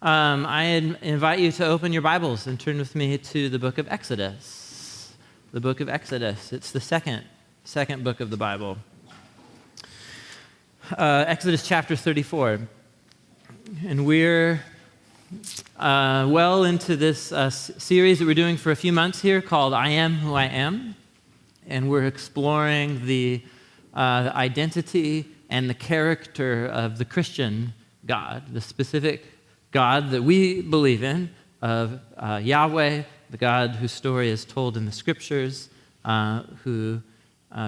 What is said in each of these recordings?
I invite you to open your Bibles and turn with me to the book of Exodus. The book of Exodus. It's the second book of the Bible. Exodus chapter 34. And we're well into this series that we're doing for a few months here called I Am Who I Am. And we're exploring the identity and the character of the Christian God, the specific God that we believe in, of Yahweh, the God whose story is told in the scriptures, who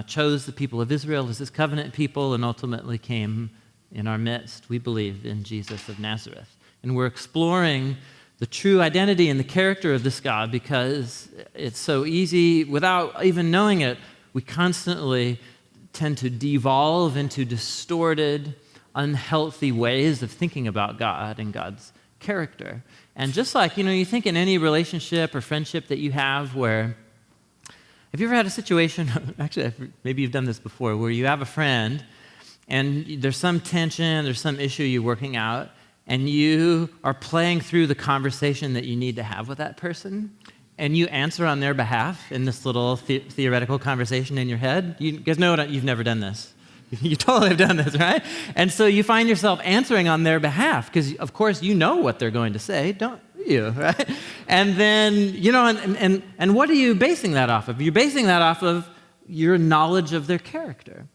chose the people of Israel as his covenant people and ultimately came in our midst. We believe in Jesus of Nazareth. And we're exploring the true identity and the character of this God because it's so easy, without even knowing it, we constantly tend to devolve into distorted, unhealthy ways of thinking about God and God's character. And just like, you think in any relationship or friendship that you have where, have you ever had a situation, actually, maybe you've done this before, where you have a friend and there's some tension, there's some issue you're working out, and you are playing through the conversation that you need to have with that person, and you answer on their behalf in this little theoretical conversation in your head? You guys know you've never done this. You totally have done this, right? And so you find yourself answering on their behalf because, of course, you know what they're going to say, don't you, right? And then, and what are you basing that off of? You're basing that off of your knowledge of their character.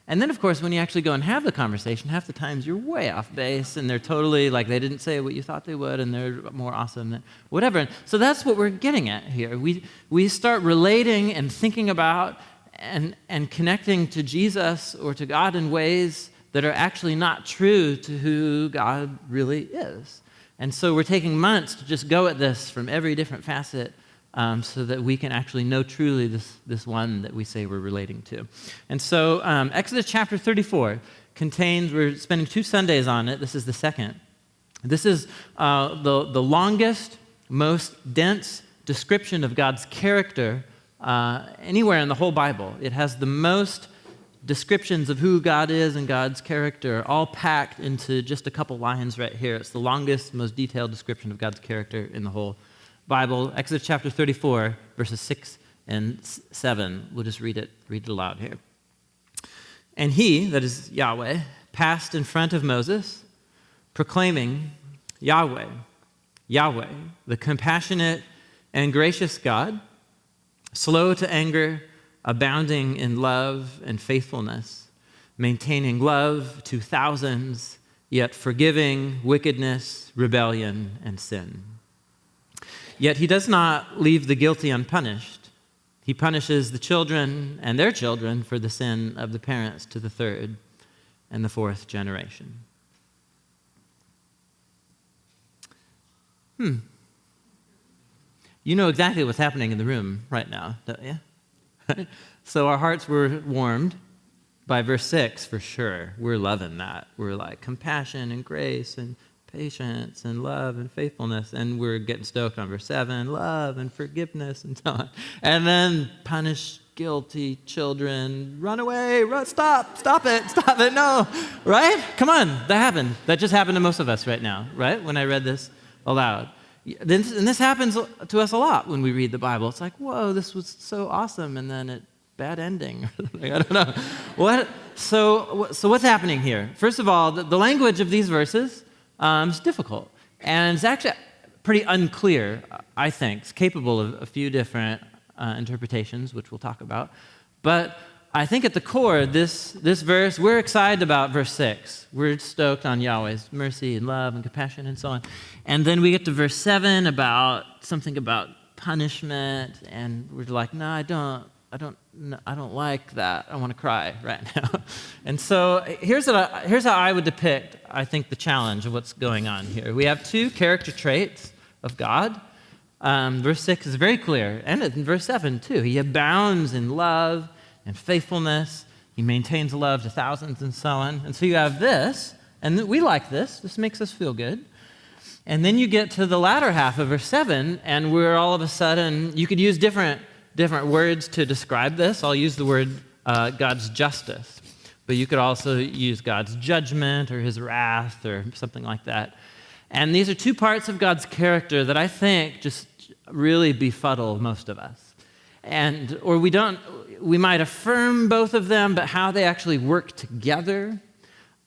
And then, of course, when you actually go and have the conversation, half the times you're way off base and they're totally like they didn't say what you thought they would and they're more awesome than whatever. And so that's what we're getting at here. We start relating and thinking about and connecting to Jesus or to God in ways that are actually not true to who God really is. And so we're taking months to just go at this from every different facet so that we can actually know truly this one that we say we're relating to. And so Exodus chapter 34 contains, we're spending 2 Sundays on it. This is the second. This is the longest, most dense description of God's character anywhere in the whole Bible. It has the most descriptions of who God is and God's character all packed into just a couple lines right here. It's the longest, most detailed description of God's character in the whole Bible. Exodus chapter 34, verses 6 and 7. We'll just read it aloud here. And he, that is Yahweh, passed in front of Moses, proclaiming, Yahweh, Yahweh, the compassionate and gracious God, slow to anger, abounding in love and faithfulness, maintaining love to thousands, yet forgiving wickedness, rebellion, and sin. Yet he does not leave the guilty unpunished. He punishes the children and their children for the sin of the parents to the 3rd and the 4th generation. You know exactly what's happening in the room right now, don't you? So our hearts were warmed by verse 6 for sure. We're loving that. We're like compassion and grace and patience and love and faithfulness. And we're getting stoked on verse 7, love and forgiveness and so on. And then punish guilty children, run away, stop it, no, right? Come on, that happened. That just happened to most of us right now, right? When I read this aloud. And this happens to us a lot when we read the Bible. It's like, whoa, this was so awesome, and then bad ending. I don't know. What? So what's happening here? First of all, the language of these verses is difficult, and it's actually pretty unclear, I think. It's capable of a few different interpretations, which we'll talk about. But I think at the core, this verse, we're excited about verse 6. We're stoked on Yahweh's mercy and love and compassion and so on. And then we get to verse 7 about something about punishment, and we're like, no, I don't like that. I want to cry right now. And so here's how I would depict, I think, the challenge of what's going on here. We have 2 character traits of God. Verse 6 is very clear, and in verse 7 too. He abounds in love and faithfulness. He maintains love to thousands and so on. And so you have this, and we like this. This makes us feel good. And then you get to the latter half of verse 7, and we're all of a sudden, you could use different words to describe this. I'll use the word God's justice. But you could also use God's judgment or his wrath or something like that. And these are two parts of God's character that I think just really befuddle most of us. Or we might affirm both of them, but how they actually work together.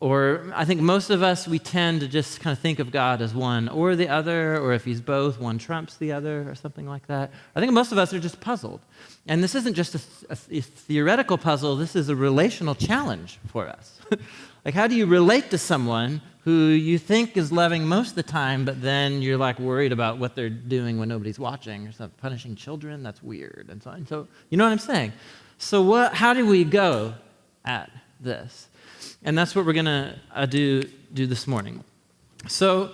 Or I think most of us, we tend to just kind of think of God as one or the other, or if he's both, one trumps the other, or something like that. I think most of us are just puzzled. And this isn't just a theoretical puzzle, this is a relational challenge for us. Like, how do you relate to someone who you think is loving most of the time, but then you're like worried about what they're doing when nobody's watching, or something, punishing children? That's weird, and so on. So, you know what I'm saying? So how do we go at this? And that's what we're going to do this morning. So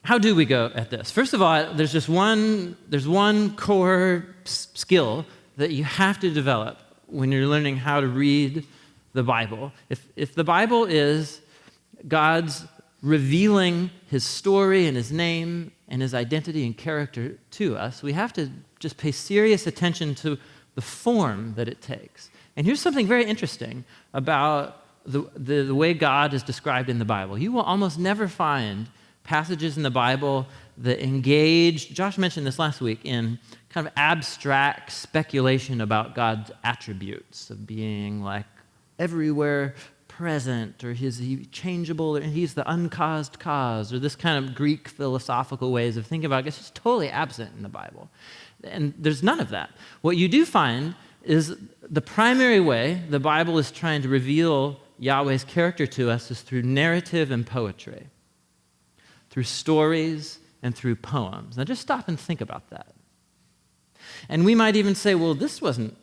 how do we go at this? First of all, there's one core skill that you have to develop when you're learning how to read the Bible. If the Bible is God's revealing his story and his name and his identity and character to us, we have to just pay serious attention to the form that it takes. And here's something very interesting about the way God is described in the Bible. You will almost never find passages in the Bible that engage, Josh mentioned this last week, in kind of abstract speculation about God's attributes of being like everywhere present, or is he changeable, or he's the uncaused cause, or this kind of Greek philosophical ways of thinking about it. It's just totally absent in the Bible. And there's none of that. What you do find is the primary way the Bible is trying to reveal Yahweh's character to us is through narrative and poetry, through stories and through poems. Now just stop and think about that. And we might even say, well, this wasn't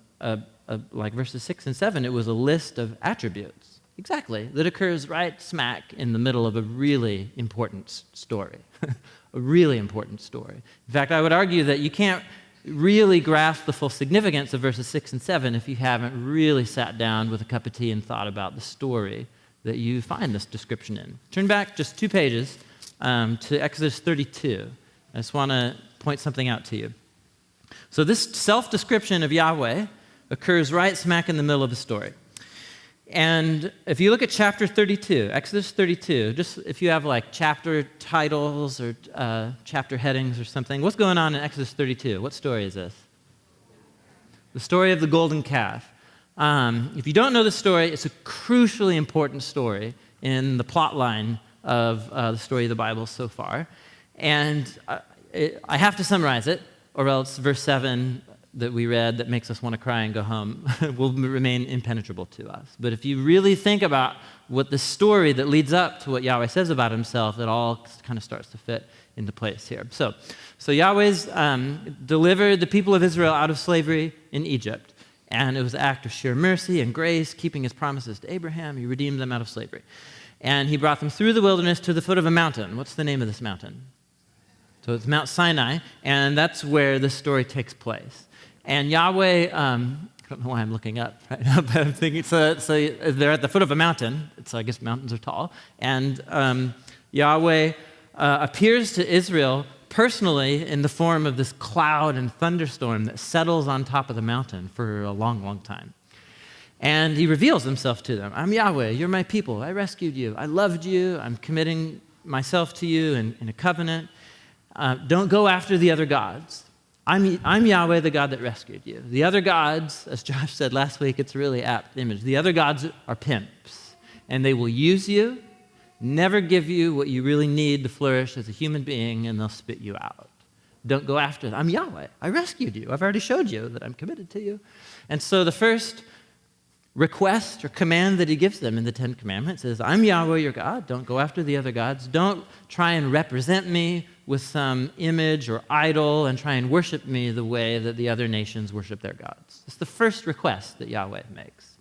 like verses 6 and 7, it was a list of attributes. Exactly, that occurs right smack in the middle of a really important story. A really important story. In fact, I would argue that you can't really grasp the full significance of verses 6 and 7 if you haven't really sat down with a cup of tea and thought about the story that you find this description in. Turn back just 2 pages to Exodus 32. I just want to point something out to you. So this self-description of Yahweh occurs right smack in the middle of the story. And if you look at chapter 32, Exodus 32, just if you have like chapter titles or chapter headings or something, what's going on in Exodus 32? What story is this? The story of the golden calf. If you don't know the story, it's a crucially important story in the plot line of the story of the Bible so far. And I have to summarize it, or else verse 7 that we read that makes us want to cry and go home will remain impenetrable to us. But if you really think about what the story that leads up to what Yahweh says about himself, it all kind of starts to fit into place here. So Yahweh's delivered the people of Israel out of slavery in Egypt. And it was an act of sheer mercy and grace, keeping his promises to Abraham. He redeemed them out of slavery. And he brought them through the wilderness to the foot of a mountain. What's the name of this mountain? So it's Mount Sinai, and that's where this story takes place. And Yahweh, I don't know why I'm looking up right now, but I'm thinking, so they're at the foot of a mountain. So I guess mountains are tall. And Yahweh appears to Israel personally in the form of this cloud and thunderstorm that settles on top of the mountain for a long, long time. And he reveals himself to them. I'm Yahweh, you're my people. I rescued you. I loved you. I'm committing myself to you in a covenant. Don't go after the other gods. I'm Yahweh, the God that rescued you. The other gods, as Josh said last week, it's a really apt image. The other gods are pimps, and they will use you, never give you what you really need to flourish as a human being, and they'll spit you out. Don't go after them. I'm Yahweh. I rescued you. I've already showed you that I'm committed to you. And so the first request or command that he gives them in the 10 Commandments is, I'm Yahweh, your God. Don't go after the other gods. Don't try and represent me with some image or idol and try and worship me the way that the other nations worship their gods. It's the first request that Yahweh makes.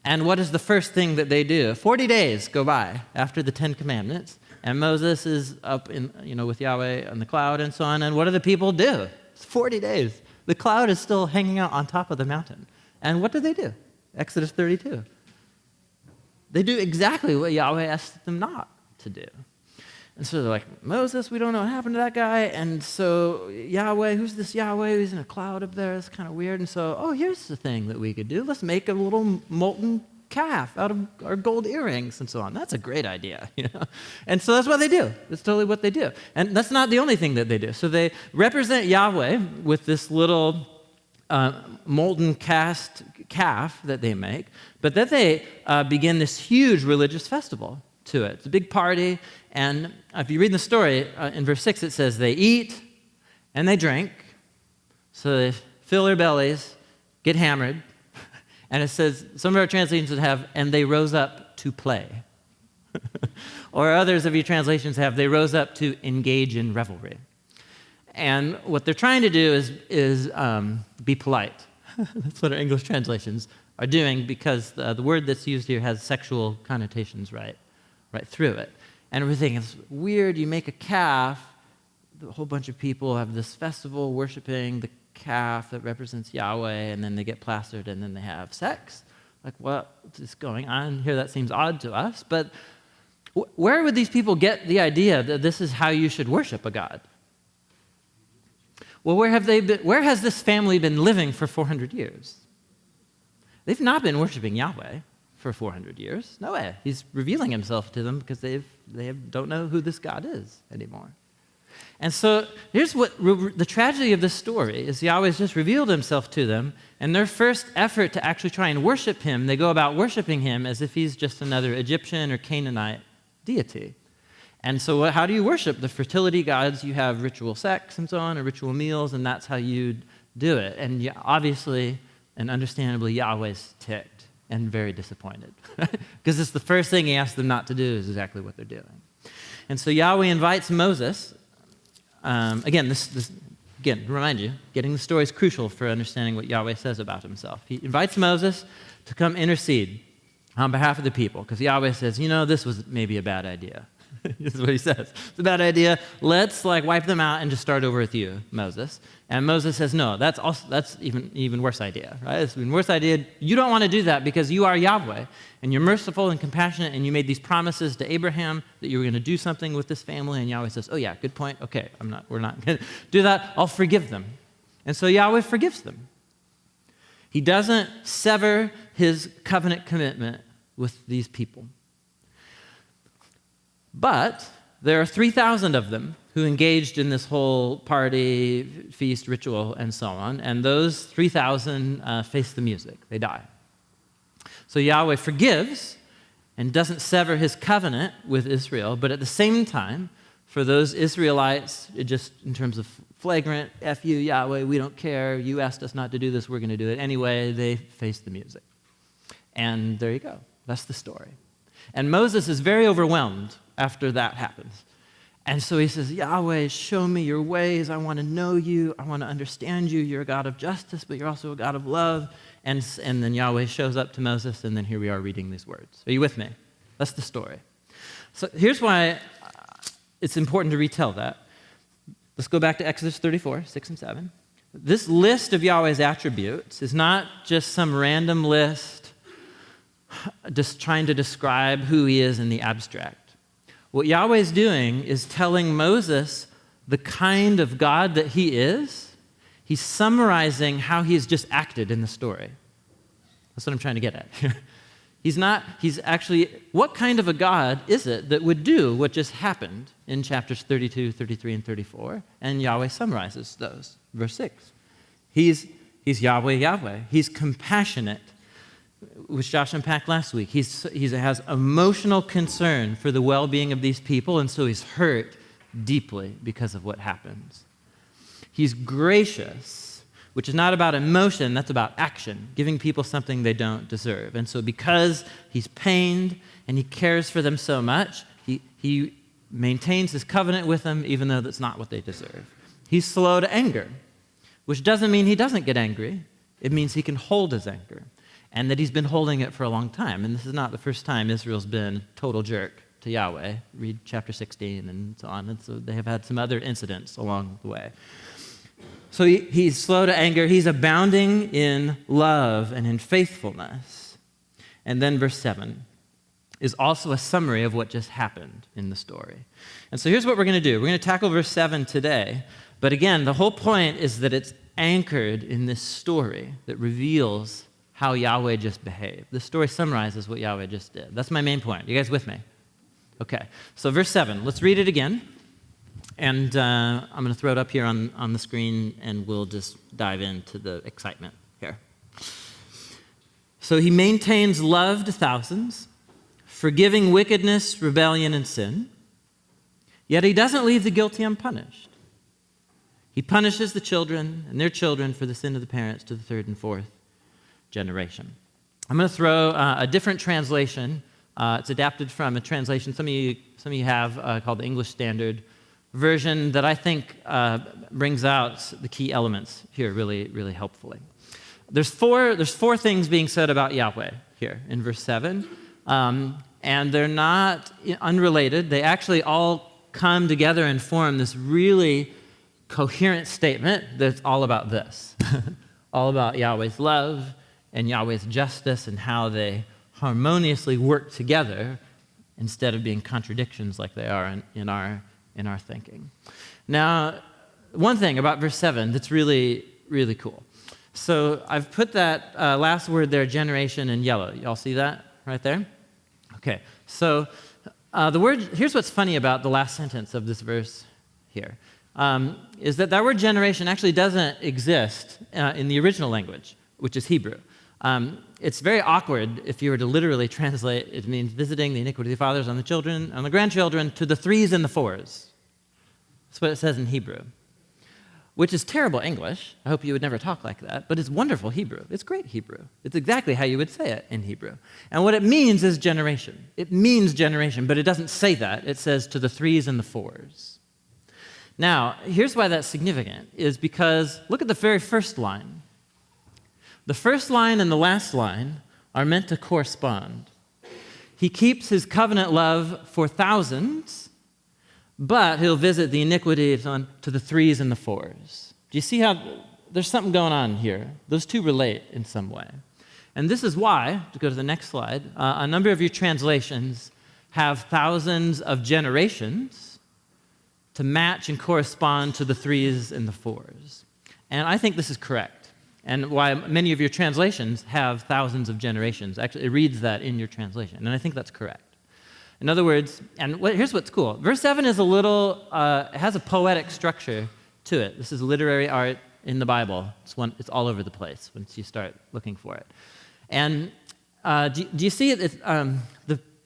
And what is the first thing that they do? 40 days go by after the 10 Commandments, and Moses is up with Yahweh on the cloud and so on, and what do the people do? It's 40 days. The cloud is still hanging out on top of the mountain. And what do? Exodus 32. They do exactly what Yahweh asked them not to do. And so they're like, Moses, we don't know what happened to that guy. And so Yahweh, who's this Yahweh? He's in a cloud up there. It's kind of weird. And so, here's the thing that we could do. Let's make a little molten calf out of our gold earrings and so on. That's a great idea, you know? And so that's what they do. That's totally what they do. And that's not the only thing that they do. So they represent Yahweh with this little molten cast calf that they make, but then they begin this huge religious festival to it. It's a big party, and if you read the story, in verse 6 it says they eat and they drink, so they fill their bellies, get hammered, and it says, some of our translations have, and they rose up to play. Or others of your translations have, they rose up to engage in revelry. And what they're trying to do is be polite. That's what our English translations are doing, because the word that's used here has sexual connotations right through it. And we're thinking, it's weird, you make a calf, a whole bunch of people have this festival worshiping the calf that represents Yahweh, and then they get plastered, and then they have sex. Like, what is going on here? That seems odd to us. But where would these people get the idea that this is how you should worship a god? Well, where has this family been living for 400 years? They've not been worshiping Yahweh for 400 years. No way. He's revealing himself to them because they don't know who this God is anymore. And so here's what the tragedy of this story is. Yahweh's just revealed himself to them, and their first effort to actually try and worship him, they go about worshiping him as if he's just another Egyptian or Canaanite deity. And so how do you worship the fertility gods? You have ritual sex and so on, or ritual meals, and that's how you do it. And obviously and understandably, Yahweh's ticked and very disappointed, because it's the first thing he asks them not to do is exactly what they're doing. And so Yahweh invites Moses. Again, to remind you, getting the story is crucial for understanding what Yahweh says about himself. He invites Moses to come intercede on behalf of the people, because Yahweh says, this was maybe a bad idea. This is what he says. It's a bad idea. Let's wipe them out and just start over with you, Moses. And Moses says, no, that's even worse idea, right? It's an even worse idea. You don't want to do that because you are Yahweh, and you're merciful and compassionate, and you made these promises to Abraham that you were going to do something with this family. And Yahweh says, oh yeah, good point. Okay, we're not going to do that. I'll forgive them. And so Yahweh forgives them. He doesn't sever his covenant commitment with these people. But there are 3,000 of them who engaged in this whole party, feast, ritual, and so on. And those 3,000 face the music. They die. So Yahweh forgives and doesn't sever his covenant with Israel, but at the same time, for those Israelites, just in terms of flagrant, F you, Yahweh, we don't care, you asked us not to do this, we're going to do it anyway, they face the music. And there you go. That's the story. And Moses is very overwhelmed after that happens. And so he says, Yahweh, show me your ways. I want to know you. I want to understand you. You're a God of justice, but you're also a God of love. And then Yahweh shows up to Moses, and then here we are reading these words. Are you with me? That's the story. So here's why it's important to retell that. Let's go back to Exodus 34, 6 and 7. This list of Yahweh's attributes is not just some random list just trying to describe who he is in the abstract. What Yahweh is doing is telling Moses the kind of God that he is. He's summarizing how he has just acted in the story. That's what I'm trying to get at. He's actually, what kind of a God is it that would do what just happened in chapters 32, 33, and 34? And Yahweh summarizes those. Verse 6. He's Yahweh, Yahweh. He's compassionate, which Josh unpacked last week. He has emotional concern for the well-being of these people, and so he's hurt deeply because of what happens. He's gracious, which is not about emotion, that's about action, giving people something they don't deserve. And so because he's pained and he cares for them so much, he maintains his covenant with them even though that's not what they deserve. He's slow to anger, which doesn't mean he doesn't get angry. It means he can hold his anger, and that he's been holding it for a long time. And this is not the first time Israel's been a total jerk to Yahweh. Read chapter 16 and so on. And so they have had some other incidents along the way. So he's slow to anger. He's abounding in love and in faithfulness. And then verse 7 is also a summary of what just happened in the story. And so here's what we're going to do. We're going to tackle verse 7 today. But again, the whole point is that it's anchored in this story that reveals how Yahweh just behaved. The story summarizes what Yahweh just did. That's my main point. You guys with me? Okay. So verse 7, let's read it again. And I'm going to throw it up here on the screen, and we'll just dive into the excitement here. So he maintains love to thousands, forgiving wickedness, rebellion, and sin. Yet he doesn't leave the guilty unpunished. He punishes the children and their children for the sin of the parents to the third and fourth generation. I'm going to throw a different translation. It's adapted from a translation some of you have called the English Standard Version that I think brings out the key elements here really, really helpfully. There's four things being said about Yahweh here in verse 7, and they're not unrelated. They actually all come together and form this really coherent statement that's all about this, all about Yahweh's love and Yahweh's justice and how they harmoniously work together instead of being contradictions like they are in our thinking. Now, one thing about verse 7 that's really, really cool. So I've put that last word there, generation, in yellow. Y'all see that right there? Okay, so here's what's funny about the last sentence of this verse here, is that word generation actually doesn't exist in the original language, which is Hebrew. It's very awkward if you were to literally translate. It means visiting the iniquity of the fathers on the children, on the grandchildren, to the threes and the fours. That's what it says in Hebrew, which is terrible English. I hope you would never talk like that, but it's wonderful Hebrew. It's great Hebrew. It's exactly how you would say it in Hebrew. And what it means is generation. It means generation, but it doesn't say that. It says to the threes and the fours. Now, here's why that's significant, is because look at the very first line. The first line and the last line are meant to correspond. He keeps his covenant love for thousands, but he'll visit the iniquities to the threes and the fours. Do you see how there's something going on here? Those two relate in some way. And this is why, to go to the next slide, a number of your translations have thousands of generations to match and correspond to the threes and the fours. And I think this is correct. And why many of your translations have thousands of generations. Actually, it reads that in your translation, and I think that's correct. In other words, here's what's cool. Verse 7 is has a poetic structure to it. This is literary art in the Bible. It's all over the place once you start looking for it. And do you see it?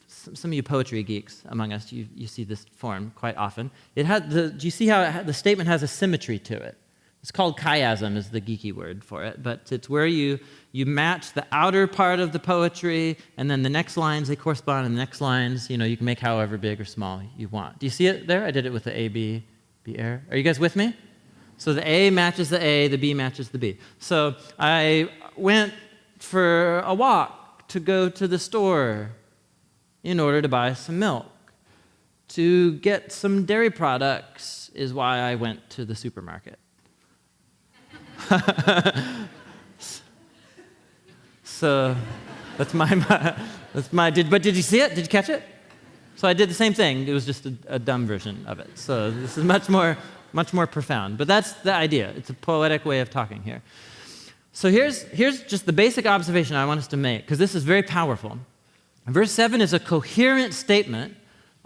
Some of you poetry geeks among us, you see this form quite often. Do you see how the statement has a symmetry to it? It's called chiasm is the geeky word for it, but it's where you match the outer part of the poetry, and then the next lines, they correspond, and the next lines, you can make however big or small you want. Do you see it there? I did it with the A, B error. Are you guys with me? So the A matches the A, the B matches the B. So I went for a walk to go to the store in order to buy some milk. To get some dairy products is why I went to the supermarket. So that's my but did you see it? Did you catch it? So I did the same thing. It was just a dumb version of it. So this is much more profound. But that's the idea. It's a poetic way of talking here. So here's just the basic observation I want us to make, because this is very powerful. Verse 7 is a coherent statement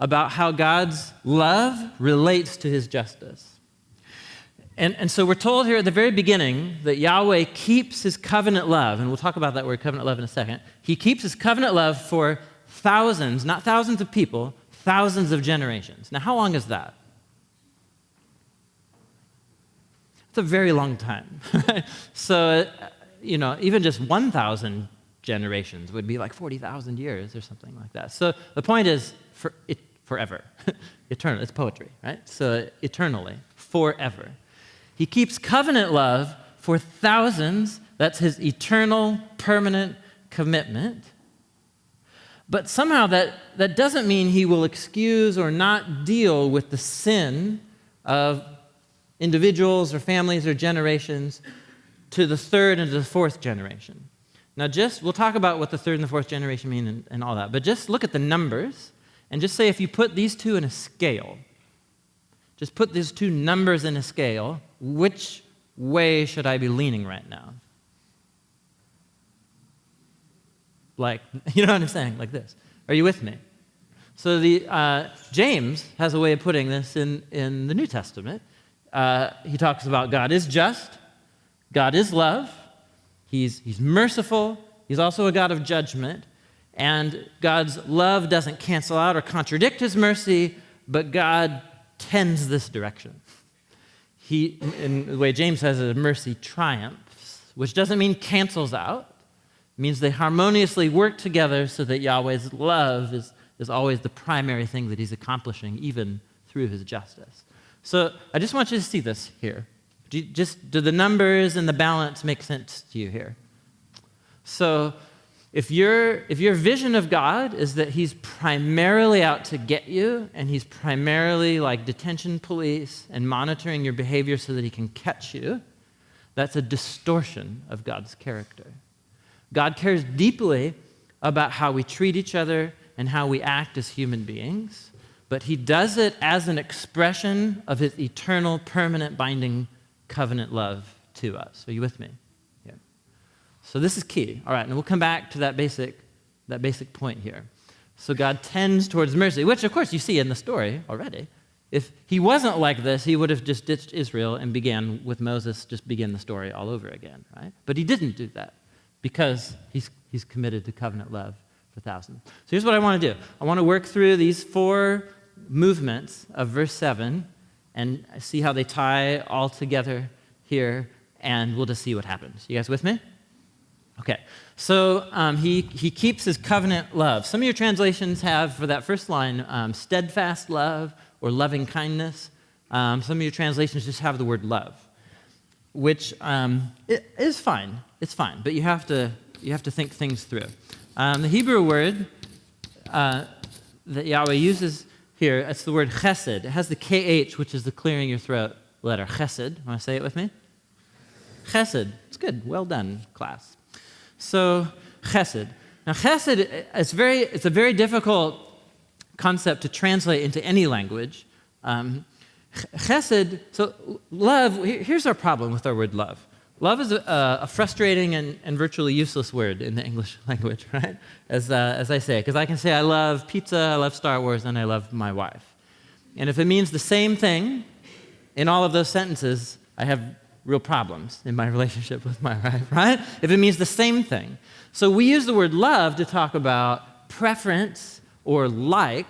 about how God's love relates to his justice. And so we're told here at the very beginning that Yahweh keeps his covenant love, and we'll talk about that word covenant love in a second. He keeps his covenant love for thousands, not thousands of people, thousands of generations. Now, how long is that? It's a very long time. So, even just 1,000 generations would be like 40,000 years or something like that. So the point is forever, eternal. It's poetry, right? So eternally, forever. He keeps covenant love for thousands. That's his eternal, permanent commitment. But somehow that doesn't mean he will excuse or not deal with the sin of individuals or families or generations to the third and to the fourth generation. Now we'll talk about what the third and the fourth generation mean and all that, but just look at the numbers and just say if you put these two in a scale, just put these two numbers in a scale, which way should I be leaning right now? like, you know what I'm saying? Like this. Are you with me? So James has a way of putting this in the New Testament. He talks about God is just, God is love, he's merciful, he's also a God of judgment, and God's love doesn't cancel out or contradict his mercy, but God tends this direction. In the way James says it, mercy triumphs, which doesn't mean cancels out. It means they harmoniously work together so that Yahweh's love is always the primary thing that he's accomplishing, even through his justice. So I just want you to see this here. Do the numbers and the balance make sense to you here? So if your vision of God is that he's primarily out to get you, and he's primarily like detention police and monitoring your behavior so that he can catch you, that's a distortion of God's character. God cares deeply about how we treat each other and how we act as human beings, but he does it as an expression of his eternal, permanent, binding covenant love to us. Are you with me? Yeah. So this is key. All right, and we'll come back to that basic point here. So God tends towards mercy, which of course you see in the story already. If he wasn't like this, he would have just ditched Israel and began with Moses, just begin the story all over again, right? But he didn't do that because he's committed to covenant love for thousands. So here's what I want to do. I want to work through these 4 movements of verse 7 and see how they tie all together here, and we'll just see what happens. You guys with me? Okay. So he keeps his covenant love. Some of your translations have, for that first line, steadfast love or loving kindness. Some of your translations just have the word love, which it is fine. It's fine, but you have to think things through. The Hebrew word that Yahweh uses here, it's the word chesed. It has the KH, which is the clearing your throat letter. Chesed. Want to say it with me? Chesed. It's good. Well done, class. So, chesed. Now, chesed, it's a very difficult concept to translate into any language. Chesed, so love, here's our problem with our word love. Love is a frustrating and virtually useless word in the English language, right? As I say, because I can say I love pizza, I love Star Wars, and I love my wife. And if it means the same thing in all of those sentences, I have real problems in my relationship with my wife, right? If it means the same thing. So we use the word love to talk about preference or like,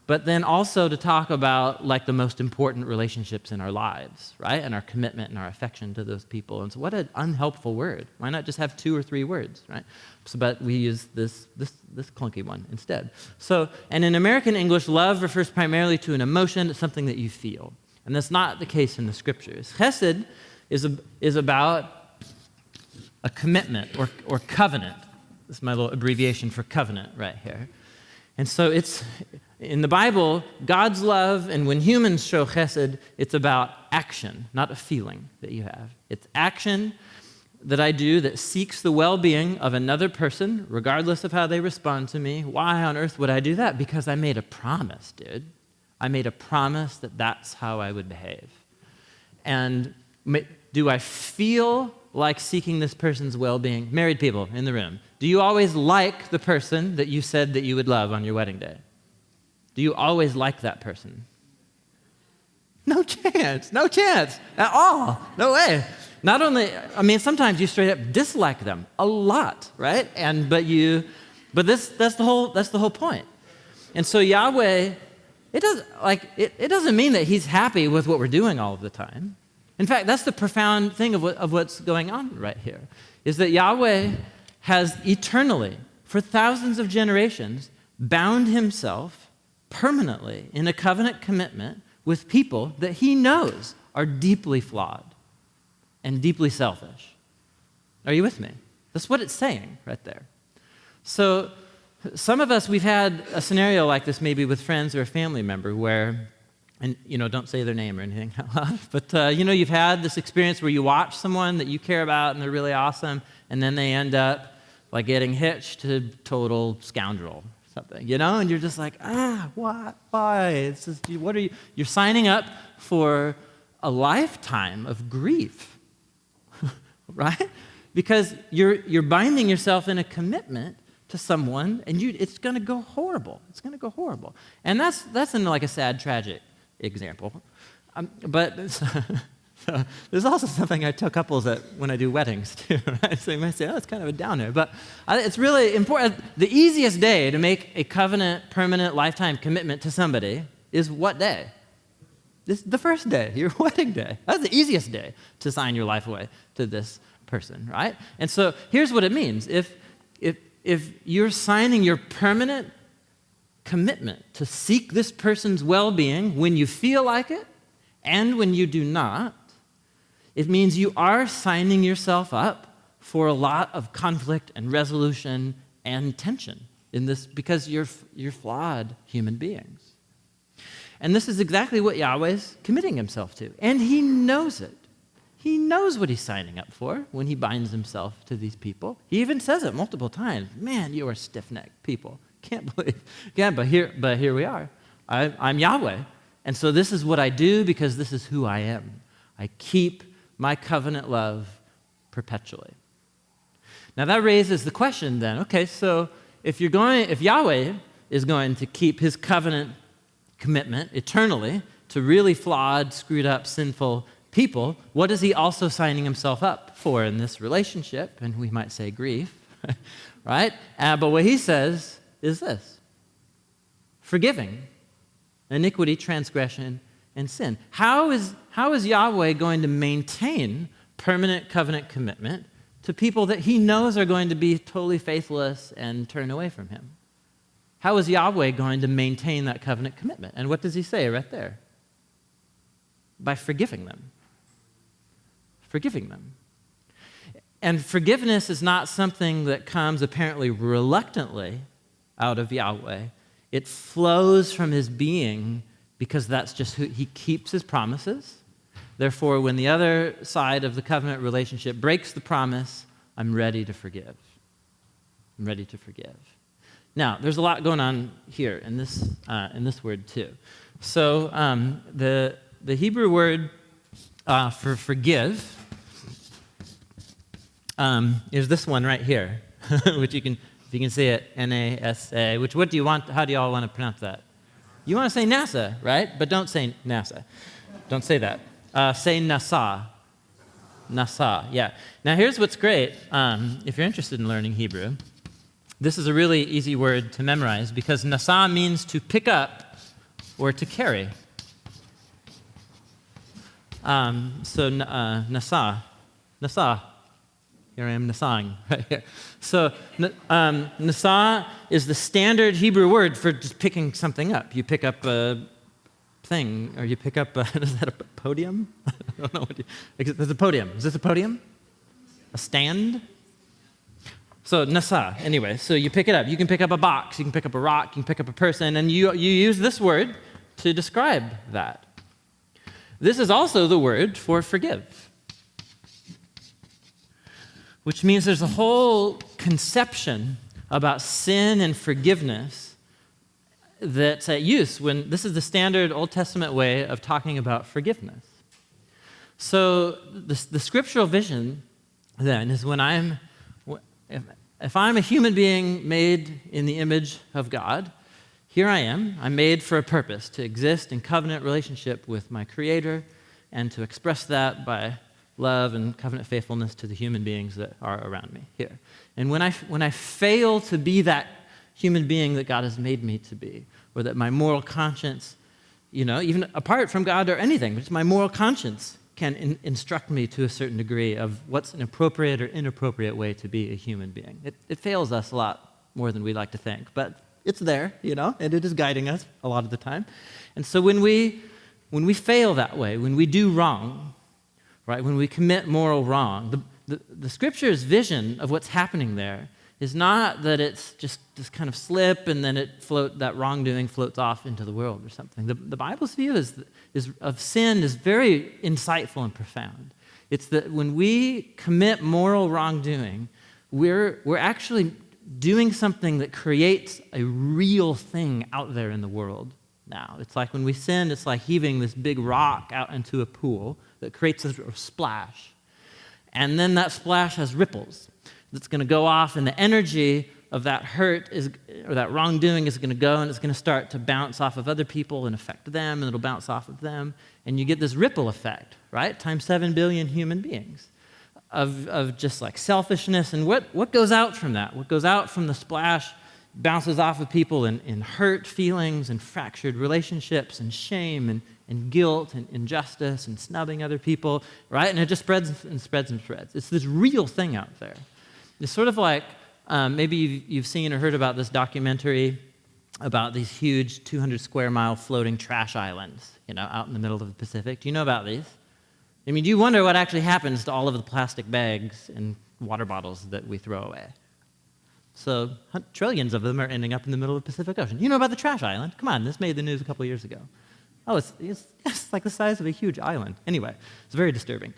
but then also to talk about like the most important relationships in our lives, right? And our commitment and our affection to those people. And so what an unhelpful word. Why not just have 2 or 3 words, right? So, but we use this clunky one instead. So, and in American English, love refers primarily to an emotion. It's something that you feel. And that's not the case in the scriptures. Chesed is about a commitment or covenant. This is my little abbreviation for covenant right here. And so it's, in the Bible, God's love, and when humans show chesed, it's about action, not a feeling that you have. It's action that I do that seeks the well-being of another person, regardless of how they respond to me. Why on earth would I do that? Because I made a promise, dude. I made a promise that that's how I would behave. And do I feel like seeking this person's well-being? Married people in the room, do you always like the person that you said that you would love on your wedding day? Do you always like that person? No chance at all. No way. Not only, I mean, sometimes you straight up dislike them a lot, right? But that's the whole point. And so Yahweh, it doesn't mean that he's happy with what we're doing all of the time. In fact, that's the profound thing of what's going on right here, is that Yahweh has eternally, for thousands of generations, bound himself permanently in a covenant commitment with people that he knows are deeply flawed and deeply selfish. Are you with me? That's what it's saying right there. So some of us, we've had a scenario like this maybe with friends or a family member where, and don't say their name or anything, but you've had this experience where you watch someone that you care about and they're really awesome, and then they end up like getting hitched to total scoundrel, something, and you're just like, why? It's just, what are you? You're signing up for a lifetime of grief, right? Because you're binding yourself in a commitment to someone, and it's going to go horrible. It's going to go horrible. And that's in like a sad, tragic example. But so there's also something I tell couples that when I do weddings too, right? So you might say, oh, it's kind of a downer. But it's really important. The easiest day to make a covenant, permanent, lifetime commitment to somebody is what day? This is the first day, your wedding day. That's the easiest day to sign your life away to this person, right? And so here's what it means. If you're signing your permanent commitment to seek this person's well-being when you feel like it and when you do not, it means you are signing yourself up for a lot of conflict and resolution and tension in this because you're flawed human beings. And this is exactly what Yahweh's committing himself to. And he knows it. He knows what he's signing up for when he binds himself to these people. He even says it multiple times. Man, you are stiff-necked people. Can't believe. Yeah, but here we are. I'm Yahweh. And so this is what I do because this is who I am. I keep my covenant love perpetually. Now that raises the question then, okay, so if Yahweh is going to keep his covenant commitment eternally to really flawed, screwed up, sinful people, what is he also signing himself up for in this relationship? And we might say grief, right? But what he says is this: forgiving iniquity, transgression, and sin. How is Yahweh going to maintain permanent covenant commitment to people that he knows are going to be totally faithless and turn away from him? How is Yahweh going to maintain that covenant commitment? And what does he say right there? By forgiving them. Forgiving them. And forgiveness is not something that comes apparently reluctantly out of Yahweh. It flows from his being because that's just who he keeps his promises. Therefore, when the other side of the covenant relationship breaks the promise, I'm ready to forgive. I'm ready to forgive. Now, there's a lot going on here in this word too. So the Hebrew word for forgive is this one right here, which you can say it, N-A-S-A, which how do you all want to pronounce that? You want to say NASA, right? But don't say NASA. Don't say that. Say nasa. Nasa, yeah. Now here's what's great. If you're interested in learning Hebrew, this is a really easy word to memorize because nasa means to pick up or to carry. Nasa. Here I am nasa'ing right here. So nasa is the standard Hebrew word for just picking something up. You pick up a thing, or you pick up is that a podium? I don't know. There's a podium. Is this a podium? A stand? So nasa, anyway, so you pick it up. You can pick up a box, you can pick up a rock, you can pick up a person, and you use this word to describe that. This is also the word for forgive, which means there's a whole conception about sin and forgiveness that's at use when this is the standard Old Testament way of talking about forgiveness. So the scriptural vision then is when if I'm a human being made in the image of God, here I am. I'm made for a purpose, to exist in covenant relationship with my Creator and to express that by love and covenant faithfulness to the human beings that are around me here. And when I fail to be that human being that God has made me to be, or that my moral conscience, even apart from God or anything, just my moral conscience can instruct me to a certain degree of what's an appropriate or inappropriate way to be a human being. It fails us a lot more than we like to think, but it's there, and it is guiding us a lot of the time. And so when we fail that way, when we do wrong, right, when we commit moral wrong, the Scripture's vision of what's happening there is not that it's just this kind of slip and then that wrongdoing floats off into the world or something. The Bible's view of sin is very insightful and profound. It's that when we commit moral wrongdoing, we're actually doing something that creates a real thing out there in the world now. It's like when we sin, it's like heaving this big rock out into a pool that creates a splash. And then that splash has ripples that's going to go off, and the energy of that hurt or that wrongdoing is going to go, and it's going to start to bounce off of other people and affect them, and it'll bounce off of them. And you get this ripple effect, right? Times 7 billion human beings of just like selfishness. And what goes out from that? What goes out from the splash bounces off of people in hurt feelings and fractured relationships and shame and guilt and injustice and snubbing other people, right? And it just spreads and spreads and spreads. It's this real thing out there. It's sort of like, maybe you've seen or heard about this documentary about these huge 200 square mile floating trash islands, out in the middle of the Pacific. Do you know about these? I mean, do you wonder what actually happens to all of the plastic bags and water bottles that we throw away? So trillions of them are ending up in the middle of the Pacific Ocean. You know about the trash island? Come on, this made the news a couple of years ago. Oh, it's like the size of a huge island. Anyway, it's very disturbing.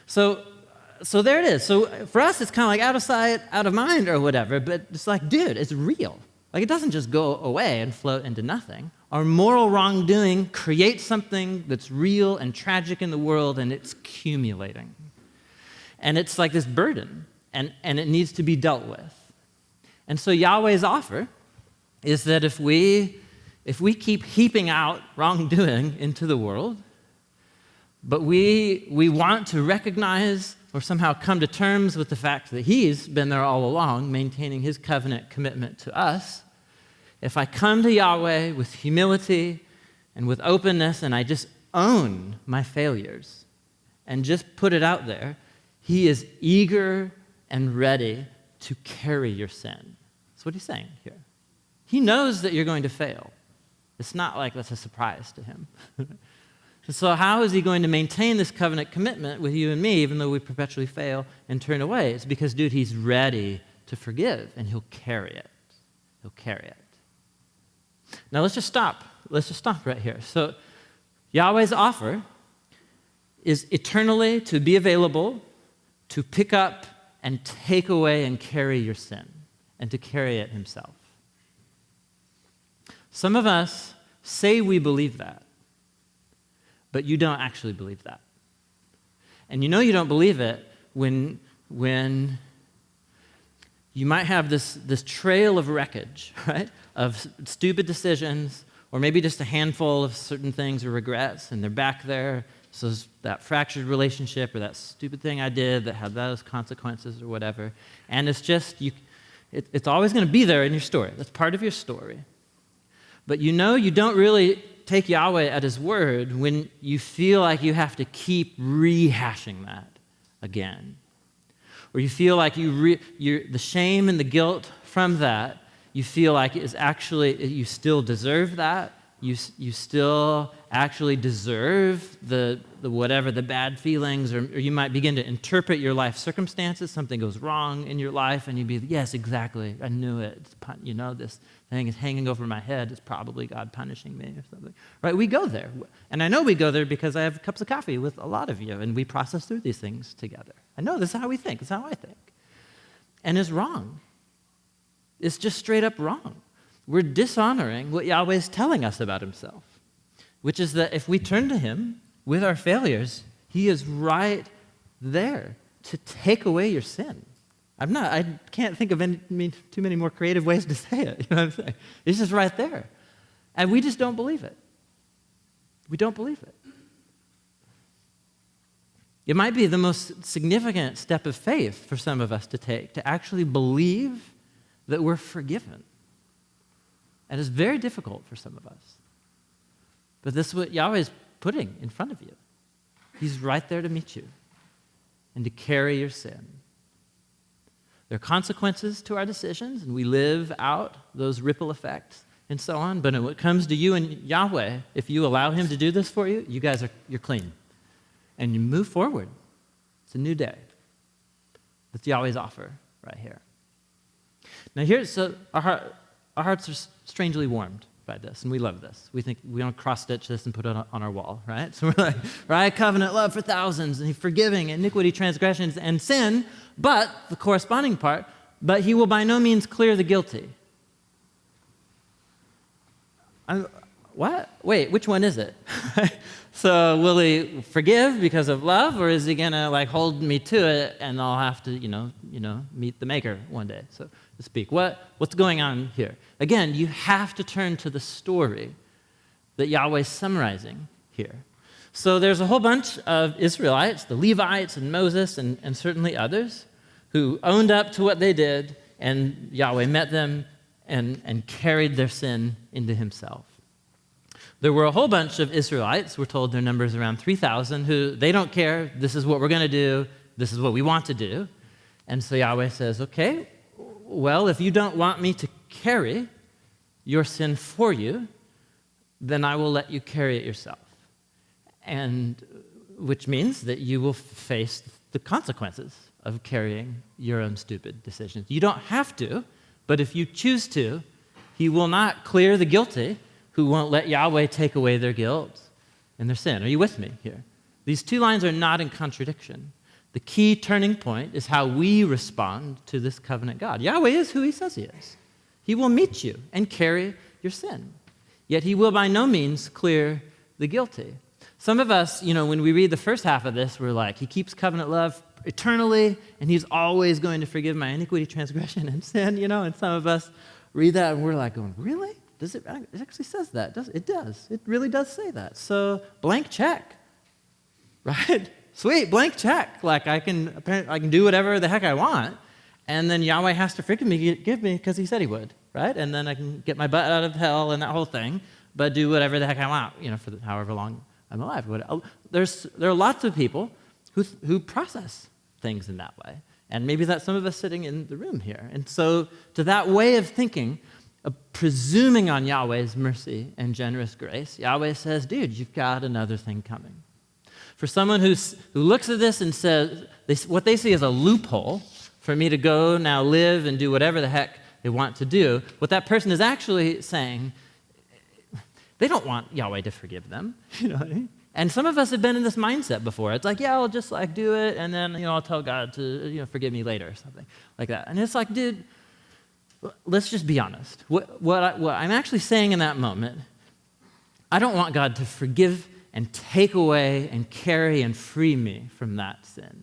So there it is. So for us, it's kind of like out of sight, out of mind or whatever, but it's like, dude, it's real. Like, it doesn't just go away and float into nothing. Our moral wrongdoing creates something that's real and tragic in the world, and it's accumulating. And it's like this burden, and it needs to be dealt with. And so Yahweh's offer is that if we keep heaping out wrongdoing into the world, but we want to recognize or somehow come to terms with the fact that he's been there all along, maintaining his covenant commitment to us, if I come to Yahweh with humility and with openness and I just own my failures and just put it out there, he is eager and ready to carry your sin. That's what he's saying here. He knows that you're going to fail. It's not like that's a surprise to him. So how is he going to maintain this covenant commitment with you and me, even though we perpetually fail and turn away? It's because, dude, he's ready to forgive, and he'll carry it. He'll carry it. Now, let's just stop. Let's just stop right here. So Yahweh's offer is eternally to be available, to pick up and take away and carry your sin, and to carry it himself. Some of us say we believe that, but you don't actually believe that. And you know you don't believe it when you might have this trail of wreckage, right, of stupid decisions, or maybe just a handful of certain things or regrets, and they're back there. So that fractured relationship or that stupid thing I did that had those consequences or whatever. And it's just, it's always going to be there in your story. That's part of your story. But you know you don't really take Yahweh at his word when you feel like you have to keep rehashing that again. Or you feel like the shame and the guilt from that, you feel like is actually, you still deserve that. You still actually deserve the whatever, the bad feelings, or you might begin to interpret your life circumstances. Something goes wrong in your life, and you'd be, yes, exactly, I knew it. This thing is hanging over my head. It's probably God punishing me or something. Right? We go there. And I know we go there because I have cups of coffee with a lot of you, and we process through these things together. I know this is how we think. This is how I think. And it's wrong. It's just straight up wrong. We're dishonoring what Yahweh is telling us about himself, which is that if we turn to him with our failures, he is right there to take away your sin. I can't think of too many more creative ways to say it. You know what I'm saying? It's just right there. And we just don't believe it. We don't believe it. It might be the most significant step of faith for some of us to take, to actually believe that we're forgiven. And it's very difficult for some of us. But this is what Yahweh is putting in front of you. He's right there to meet you and to carry your sin. There are consequences to our decisions, and we live out those ripple effects and so on. But when it comes to you and Yahweh, if you allow him to do this for you, you're clean. And you move forward. It's a new day. That's Yahweh's offer right here. Now our hearts are strangely warmed by this, and we love this. We think we don't cross-stitch this and put it on our wall, right? So we're like, right, covenant love for thousands, and forgiving iniquity, transgressions, and sin, but the corresponding part, but he will by no means clear the guilty. What? Wait, which one is it? So will he forgive because of love, or is he gonna hold me to it, and I'll have to, meet the Maker one day? So to speak. What's going on here? Again, you have to turn to the story that Yahweh's summarizing here. So there's a whole bunch of Israelites, the Levites and Moses and certainly others, who owned up to what they did, and Yahweh met them and carried their sin into himself. There were a whole bunch of Israelites, we're told their numbers around 3,000, who they don't care, this is what we're going to do, this is what we want to do. And so Yahweh says, okay, well, if you don't want me to carry your sin for you, then I will let you carry it yourself. And which means that you will face the consequences of carrying your own stupid decisions. You don't have to, but if you choose to, he will not clear the guilty who won't let Yahweh take away their guilt and their sin. Are you with me here? These two lines are not in contradiction. The key turning point is how we respond to this covenant God. Yahweh is who he says he is. He will meet you and carry your sin. Yet he will by no means clear the guilty. Some of us, when we read the first half of this, we're like, he keeps covenant love eternally, and he's always going to forgive my iniquity, transgression, and sin, and some of us read that, and we're like going, really? Does it actually says that? It does. It really does say that. So blank check, right? Sweet, blank check. Like I can do whatever the heck I want, and then Yahweh has to forgive me because he said he would, right? And then I can get my butt out of hell and that whole thing, but do whatever the heck I want, for however long I'm alive. There are lots of people who process things in that way, and maybe that's some of us sitting in the room here. And so to that way of thinking, of presuming on Yahweh's mercy and generous grace, Yahweh says, dude, you've got another thing coming. For someone who looks at this and says, what they see as a loophole for me to go now live and do whatever the heck they want to do, what that person is actually saying, they don't want Yahweh to forgive them. You know what I mean? And some of us have been in this mindset before. It's like, yeah, I'll just do it, and then I'll tell God to forgive me later or something like that. And it's like, dude, let's just be honest. What I'm actually saying in that moment, I don't want God to forgive and take away and carry and free me from that sin.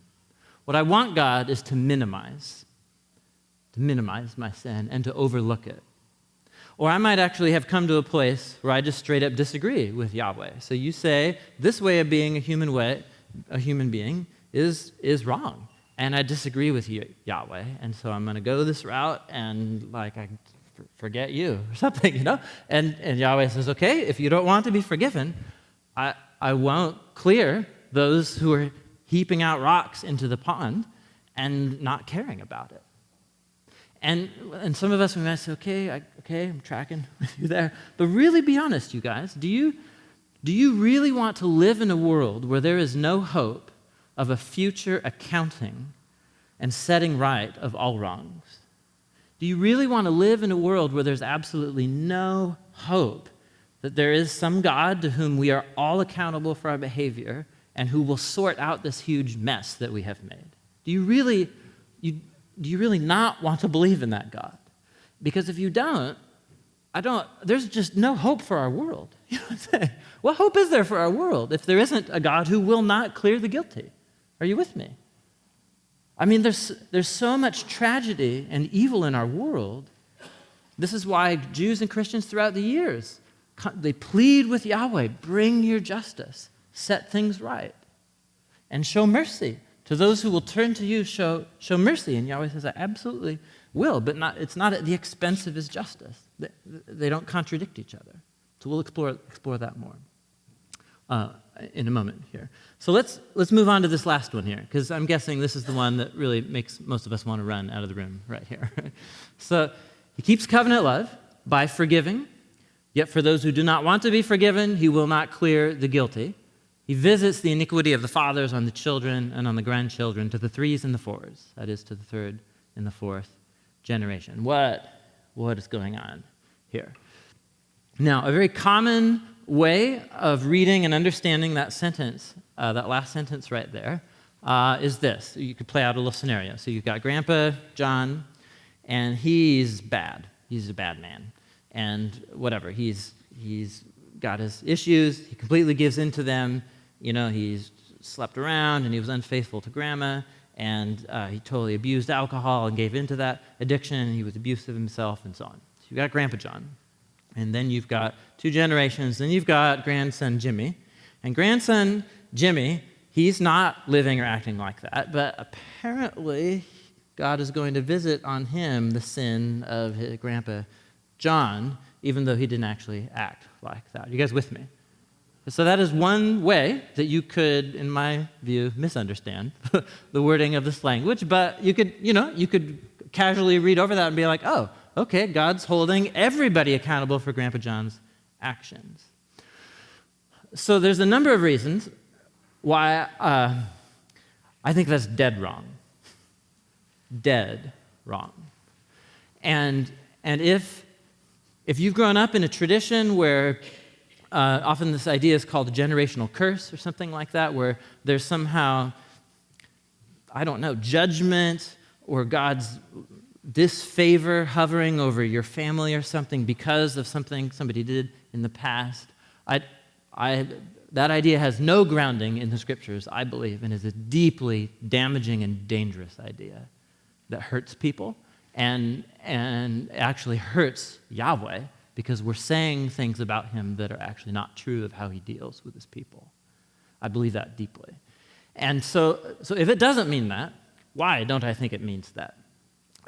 What I want God is to minimize my sin and to overlook it. Or I might actually have come to a place where I just straight up disagree with Yahweh. So you say, this way of being a human being is wrong. And I disagree with you, Yahweh. And so I'm going to go this route and I forget you or something, And Yahweh says, okay, if you don't want to be forgiven, I won't clear those who are heaping out rocks into the pond and not caring about it. And some of us, we might say, okay, I'm tracking with you there. But really be honest, you guys. Do you really want to live in a world where there is no hope of a future accounting and setting right of all wrongs? Do you really want to live in a world where there's absolutely no hope that there is some God to whom we are all accountable for our behavior and who will sort out this huge mess that we have made? Do you really not want to believe in that God? Because if you don't, there's just no hope for our world. You know what I'm saying? What hope is there for our world if there isn't a God who will not clear the guilty? Are you with me? I mean, there's so much tragedy and evil in our world. This is why Jews and Christians throughout the years, they plead with Yahweh, bring your justice, set things right, and show mercy. To those who will turn to you, show mercy. And Yahweh says, I absolutely will, but it's not at the expense of his justice. They don't contradict each other. So we'll explore that more in a moment here. So let's move on to this last one here, because I'm guessing this is the one that really makes most of us want to run out of the room right here. So he keeps covenant love by forgiving, yet for those who do not want to be forgiven, he will not clear the guilty. He visits the iniquity of the fathers on the children and on the grandchildren to the threes and the fours, that is, to the third and the fourth generation. What is going on here? Now, a very common way of reading and understanding that sentence, that last sentence right there, is this. You could play out a little scenario. So you've got Grandpa John, and he's bad. He's a bad man. And whatever, he's got his issues. He completely gives in to them. He's slept around, and he was unfaithful to Grandma, and he totally abused alcohol and gave into that addiction, and he was abusive himself, and so on. So you've got Grandpa John, and then you've got 2 generations, then you've got grandson Jimmy, and grandson Jimmy, he's not living or acting like that, but apparently God is going to visit on him the sin of his Grandpa John, even though he didn't actually act like that. You guys with me? So that is one way that you could, in my view, misunderstand the wording of this language, but you could casually read over that and be like, oh, okay, God's holding everybody accountable for Grandpa John's actions. So there's a number of reasons why I think that's dead wrong. Dead wrong. And if you've grown up in a tradition where often this idea is called a generational curse or something like that, where there's somehow, I don't know, judgment or God's disfavor hovering over your family or something because of something somebody did in the past, that idea has no grounding in the scriptures, I believe, and is a deeply damaging and dangerous idea that hurts people and actually hurts Yahweh, because we're saying things about him that are actually not true of how he deals with his people. I believe that deeply. And so if it doesn't mean that, why don't I think it means that?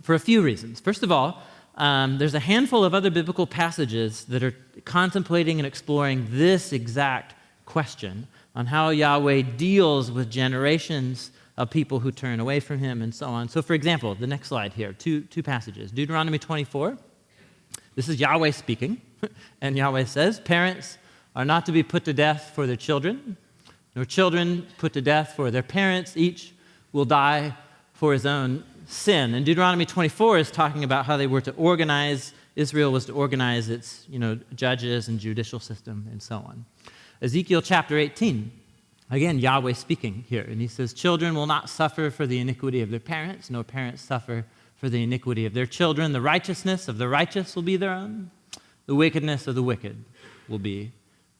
For a few reasons. First of all, there's a handful of other biblical passages that are contemplating and exploring this exact question on how Yahweh deals with generations of people who turn away from him and so on. So for example, the next slide here, two passages. Deuteronomy 24. This is Yahweh speaking, and Yahweh says, parents are not to be put to death for their children, nor children put to death for their parents. Each will die for his own sin. And Deuteronomy 24 is talking about how they were to organize, Israel was to organize its judges and judicial system and so on. Ezekiel chapter 18, again, Yahweh speaking here, and he says, children will not suffer for the iniquity of their parents, nor parents suffer for the iniquity of their children. The righteousness of the righteous will be their own. The wickedness of the wicked will be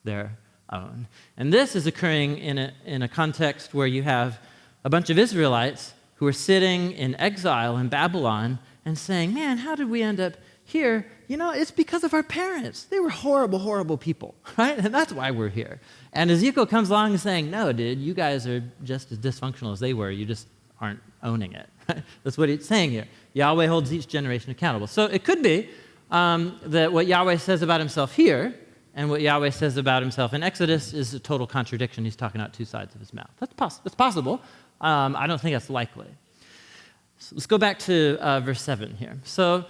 their own. And this is occurring in a context where you have a bunch of Israelites who are sitting in exile in Babylon and saying, man, how did we end up here? It's because of our parents. They were horrible, horrible people, right? And that's why we're here. And Ezekiel comes along and saying, no, dude, you guys are just as dysfunctional as they were. You just aren't owning it. That's what he's saying here. Yahweh holds each generation accountable. So it could be that what Yahweh says about himself here and what Yahweh says about himself in Exodus is a total contradiction. He's talking out two sides of his mouth. That's possible. I don't think that's likely. So let's go back to verse 7 here. So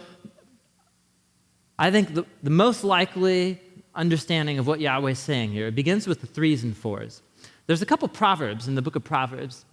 I think the most likely understanding of what Yahweh is saying here, it begins with the 3s and 4s. There's a couple proverbs in the book of Proverbs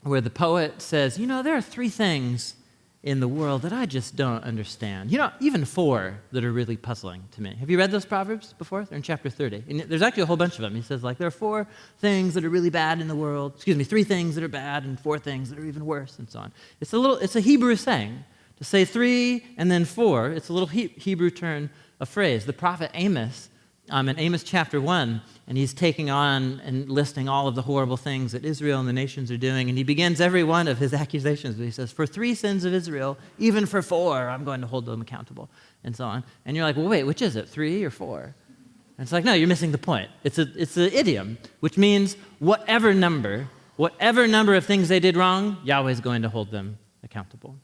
where the poet says, there are 3 things in the world that I just don't understand. Even 4 that are really puzzling to me. Have you read those Proverbs before? They're in chapter 30. And there's actually a whole bunch of them. He says, there are 4 things that are really bad in the world. 3 things that are bad and 4 things that are even worse, and so on. It's a Hebrew saying. To say 3 and then 4, it's a little Hebrew turn of phrase. The prophet Amos, in Amos chapter 1, and he's taking on and listing all of the horrible things that Israel and the nations are doing, and he begins every one of his accusations. He says, for 3 sins of Israel, even for 4, I'm going to hold them accountable, and so on. And you're like, well, wait, which is it, 3 or 4? And it's like, no, you're missing the point. It's an idiom, which means whatever number of things they did wrong, Yahweh's going to hold them accountable.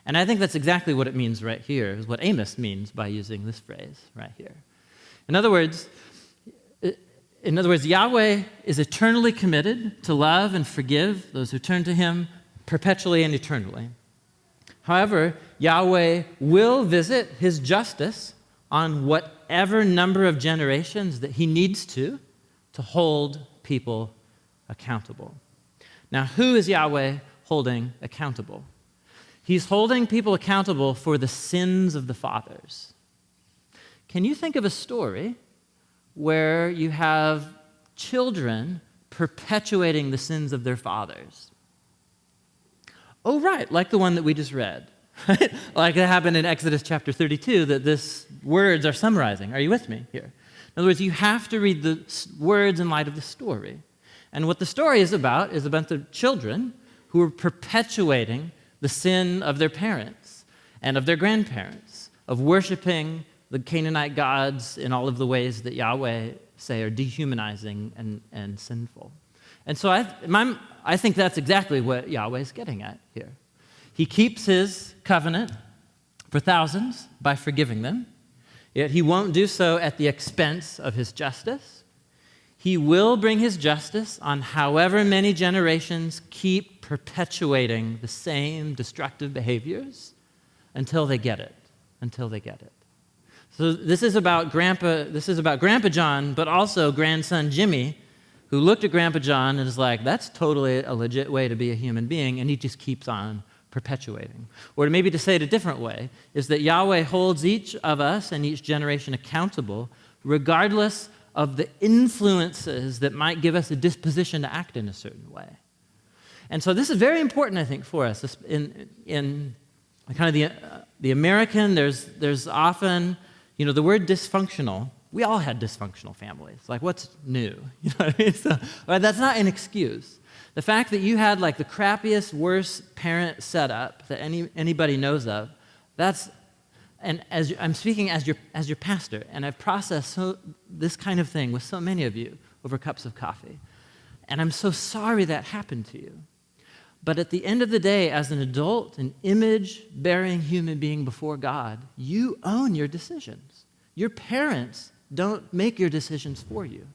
And I think that's exactly what it means right here, is what Amos means by using this phrase right here. In other words, Yahweh is eternally committed to love and forgive those who turn to him perpetually and eternally. However, Yahweh will visit his justice on whatever number of generations that he needs to hold people accountable. Now, who is Yahweh holding accountable? He's holding people accountable for the sins of the fathers. Can you think of a story where you have children perpetuating the sins of their fathers? Oh, right, like the one that we just read. Right? Like it happened in Exodus chapter 32 that these words are summarizing. Are you with me here? In other words, you have to read the words in light of the story. And what the story is about is a bunch of children who were perpetuating the sin of their parents and of their grandparents, of worshiping the Canaanite gods in all of the ways that Yahweh say are dehumanizing and sinful. And so I think that's exactly what Yahweh is getting at here. He keeps his covenant for thousands by forgiving them, yet he won't do so at the expense of his justice. He will bring his justice on however many generations keep perpetuating the same destructive behaviors until they get it, So this is about Grandpa John, but also grandson Jimmy, who looked at Grandpa John and is like, that's totally a legit way to be a human being, and he just keeps on perpetuating. Or maybe to say it a different way, is that Yahweh holds each of us and each generation accountable, regardless of the influences that might give us a disposition to act in a certain way. And so this is very important, I think, for us. In kind of the American, there's often, the word dysfunctional. We all had dysfunctional families. Like, what's new? You know what I mean? So, but that's not an excuse. The fact that you had like the crappiest, worst parent setup that anybody knows of, and I'm speaking as your pastor, and I've processed this kind of thing with so many of you over cups of coffee. And I'm so sorry that happened to you. But at the end of the day, as an adult, an image-bearing human being before God, you own your decisions. Your parents don't make your decisions for you.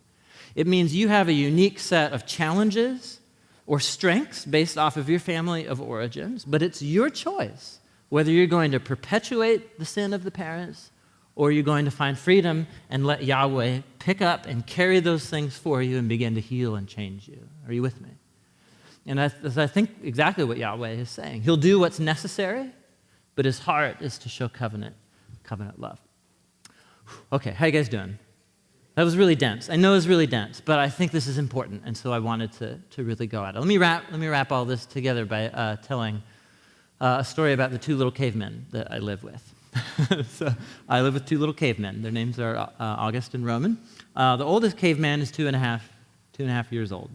It means you have a unique set of challenges or strengths based off of your family of origins, but it's your choice whether you're going to perpetuate the sin of the parents or you're going to find freedom and let Yahweh pick up and carry those things for you and begin to heal and change you. Are you with me? And that's, I think, exactly what Yahweh is saying. He'll do what's necessary, but his heart is to show covenant love. Okay, how you guys doing? That was really dense. I know it was really dense, but I think this is important, and so I wanted to really go at it. Let me wrap all this together by telling a story about the two little cavemen that I live with. So I live with two little cavemen. Their names are August and Roman. The oldest caveman is two and a half years old.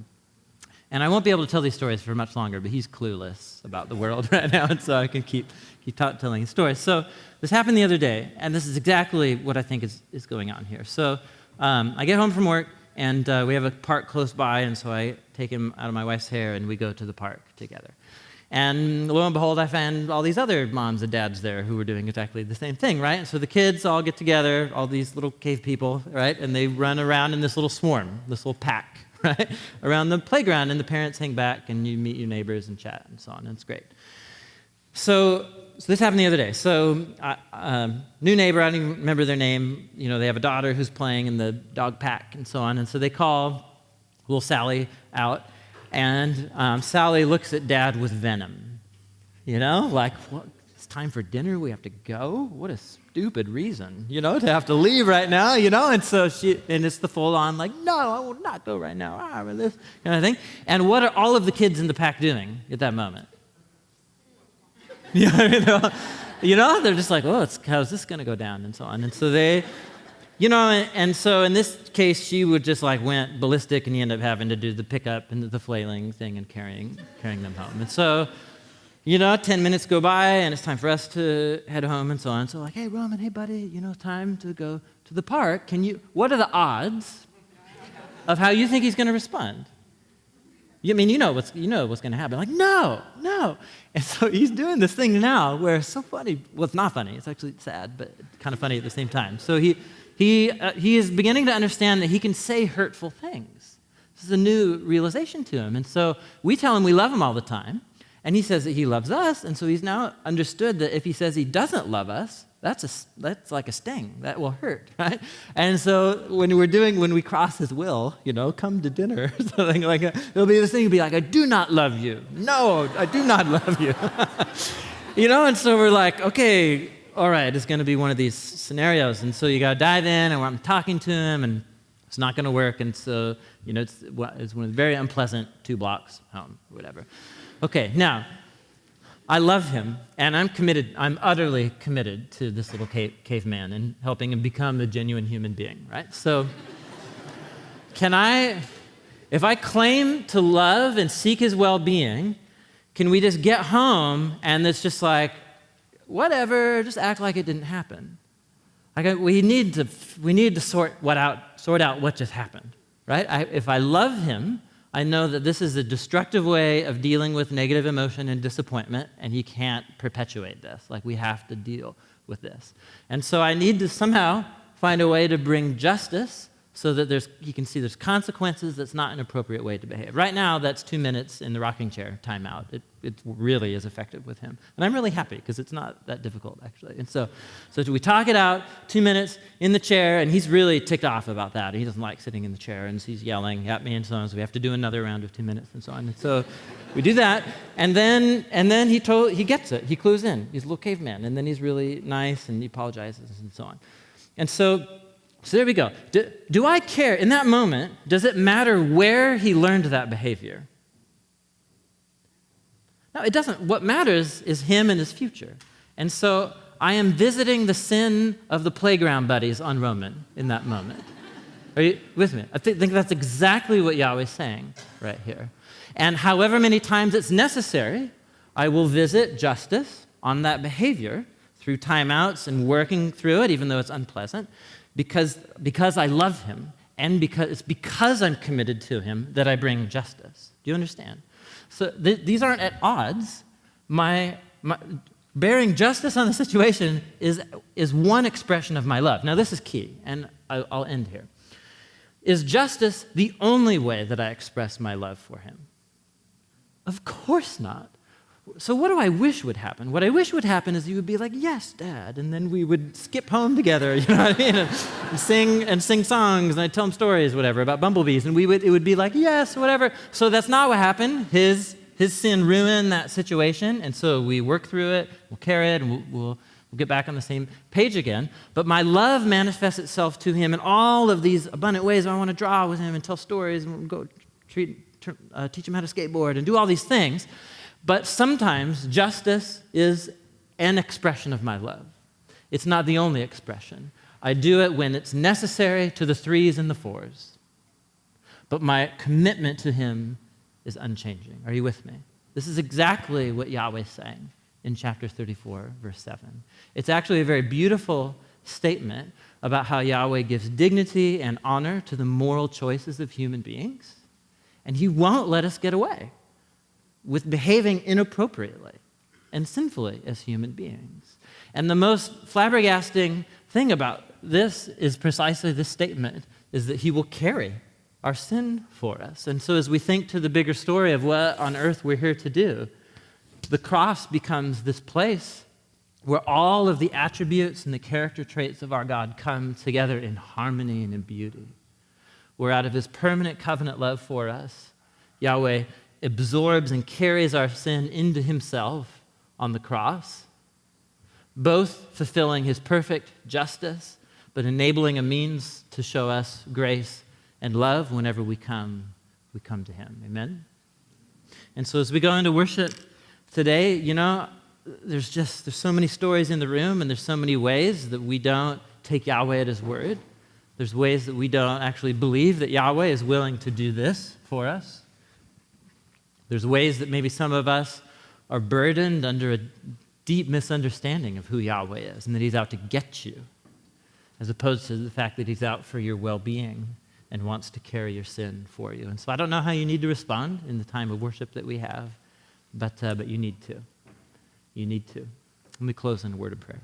And I won't be able to tell these stories for much longer, but he's clueless about the world right now, and so I can keep telling his stories. So this happened the other day, and this is exactly what I think is going on here. So I get home from work, and we have a park close by, and so I take him out of my wife's hair, and we go to the park together. And lo and behold, I found all these other moms and dads there who were doing exactly the same thing, right? And so the kids all get together, all these little cave people, right? And they run around in this little swarm, this little pack, right? Around the playground, and the parents hang back, and you meet your neighbors and chat and so on, and it's great. So this happened the other day. So new neighbor, I don't even remember their name. They have a daughter who's playing in the dog pack and so on, and so they call little Sally out, and Sally looks at Dad with venom. Like, what? It's time for dinner, we have to go? What a stupid reason, to have to leave right now, And so and it's the full-on, like, no, I will not go right now, this kind of thing. And what are all of the kids in the pack doing at that moment? They're just like, oh, how's this going to go down, and so on. And so they, and so in this case, she would just like went ballistic, and you end up having to do the pickup and the flailing thing and carrying them home. And so, 10 minutes go by, and it's time for us to head home and so on. So like, hey, Roman, hey, buddy, time to go to the park. What are the odds of how you think he's going to respond? You know what's going to happen. Like, no. And so he's doing this thing now where it's so funny. Well, it's not funny. It's actually sad, but kind of funny at the same time. So he is beginning to understand that he can say hurtful things. This is a new realization to him. And so we tell him we love him all the time. And he says that he loves us. And so he's now understood that if he says he doesn't love us, that's like a sting. That will hurt, right? And so when we cross his will, come to dinner or something like that, there'll be this thing, he'll be like, I do not love you. No, I do not love you. And so we're like, okay, all right, it's going to be one of these scenarios. And so you got to dive in, and I'm talking to him, and it's not going to work. And so, it's one of the very unpleasant 2 blocks home, or whatever. Okay, now, I love him, and I'm utterly committed to this little caveman and helping him become a genuine human being, right? So, if I claim to love and seek his well-being, can we just get home and it's just like, whatever, just act like it didn't happen? Like we need to sort out what just happened, right? If I love him, I know that this is a destructive way of dealing with negative emotion and disappointment, and he can't perpetuate this. Like, we have to deal with this. And so I need to somehow find a way to bring justice so that he can see there's consequences. That's not an appropriate way to behave. Right now, that's 2 minutes in the rocking chair timeout. It really is effective with him. And I'm really happy because it's not that difficult, actually. And so we talk it out, 2 minutes in the chair, and he's really ticked off about that. He doesn't like sitting in the chair, and he's yelling at me and so on, so we have to do another round of 2 minutes and so on. And so we do that, and then he gets it. He clues in. He's a little caveman, and then he's really nice, and he apologizes and so on. And so there we go. Do I care? In that moment, does it matter where he learned that behavior? No, it doesn't. What matters is him and his future. And so I am visiting the sin of the playground buddies on Roman in that moment. Are you with me? I think that's exactly what Yahweh's saying right here. And however many times it's necessary, I will visit justice on that behavior through timeouts and working through it, even though it's unpleasant, because I love him, and because I'm committed to him that I bring justice. Do you understand? So these aren't at odds. My bearing justice on the situation is one expression of my love. Now, this is key, and I'll end here. Is justice the only way that I express my love for him? Of course not. So what do I wish would happen? What I wish would happen is you would be like, yes, Dad, and then we would skip home together, you know what I mean, and sing songs, and I'd tell him stories, whatever, about bumblebees, and it would be like, yes, whatever. So that's not what happened. His sin ruined that situation, and so we work through it, we'll carry it, and we'll get back on the same page again. But my love manifests itself to him in all of these abundant ways. I want to draw with him and tell stories, and go teach him how to skateboard, and do all these things. But sometimes justice is an expression of my love. It's not the only expression. I do it when it's necessary to the 3s and the 4s. But my commitment to him is unchanging. Are you with me? This is exactly what Yahweh is saying in chapter 34, verse 7. It's actually a very beautiful statement about how Yahweh gives dignity and honor to the moral choices of human beings, and he won't let us get away with behaving inappropriately and sinfully as human beings. And the most flabbergasting thing about this is precisely this statement, is that he will carry our sin for us. And so as we think to the bigger story of what on earth we're here to do, the cross becomes this place where all of the attributes and the character traits of our God come together in harmony and in beauty. Where out of his permanent covenant love for us, Yahweh absorbs and carries our sin into himself on the cross, both fulfilling his perfect justice, but enabling a means to show us grace and love whenever we come to him. Amen? And so as we go into worship today, you know, there's so many stories in the room, and there's so many ways that we don't take Yahweh at his word. There's ways that we don't actually believe that Yahweh is willing to do this for us. There's ways that maybe some of us are burdened under a deep misunderstanding of who Yahweh is, and that he's out to get you, as opposed to the fact that he's out for your well-being and wants to carry your sin for you. And so I don't know how you need to respond in the time of worship that we have, but you need to. You need to. Let me close in a word of prayer.